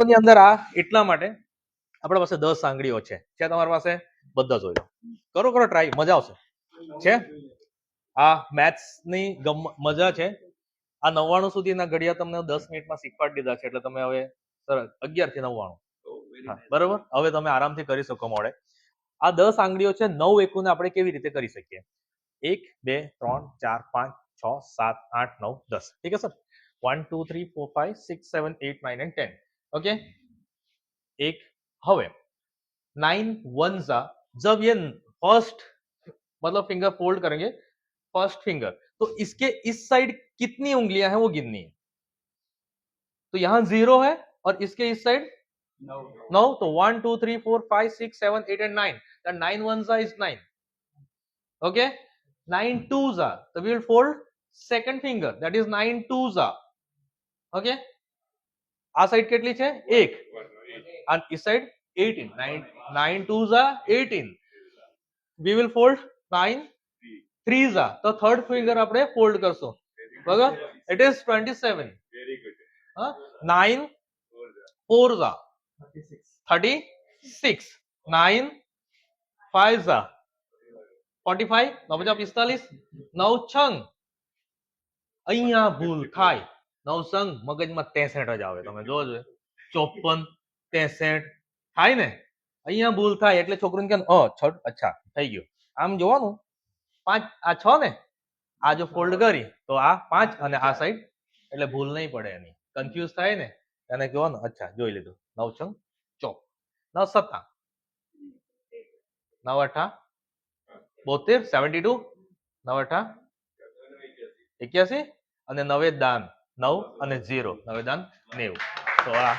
ની અંદર આ એટલા માટે આપણા પાસે 10 આંગળીઓ છે તમારી પાસે? બધા જોઈ લો, કરો કરો ટ્રાય, મજા આવશે. છે આ મેથ્સ ની મજા છે. આ 99 સુધીના ઘડિયા તમને 10 મિનિટમાં શીખવાડી દીધા છે, એટલે તમે હવે 11 થી 99 બરોબર હવે તમે આરામથી કરી શકો મોડે. આ 10 આંગળીઓ છે, 9 એકુને આપણે કેવી રીતે કરી શકીએ? 1 2 3 4 5 6 7 8 9 10. ठीक है सर? 1 2 3 4 5 6 7 8 9 and 10. ओके, एक हवे 9 1 जब ये फर्स्ट मतलब फिंगर फोल्ड करेंगे, फर्स्ट फिंगर, तो इसके इस साइड कितनी उंगलियां हैं वो गिननी है. तो यहां 0 है और इसके इस साइड 9. तो 1 2 3 4 5 6 7 8 and 9. Then 9 1 is 9. Okay, 9 2s are, so we will fold second finger, that is 9 2s are. Okay, આ સાઈડ કેટલી છે? 1 and इस side 18. 9 2s are 18. We will fold 9 3s are, તો થર્ડ ફિંગર આપણે ફોલ્ડ કરશું. બરાબર, it is 27. 9 4s are 36. 9 5s are 45. 9 45. 9 છંગ અહીંયા ભૂલ થાય. 9 સંગ મગજમાં 63 જ આવે. તમે જોજો 54 63 થાય ને, અહીંયા ભૂલ થાય એટલે છોકરીને કે અચ્છા થઈ ગયું. આમ જોવાનું 5 આ 6 ને, આ જો ફોલ્ડ કરી તો આ 5 અને આ સાઈડ, એટલે ભૂલ નહીં પડે એની. કન્ફ્યુઝ થાય ને એને કહેવાનું અચ્છા જોઈ લીધું. 9 છંગ 4, 9 7 9 8 72 72, 9 8 81 અને 9 દાન 9 અને 0, 9 દાન 90. તો આ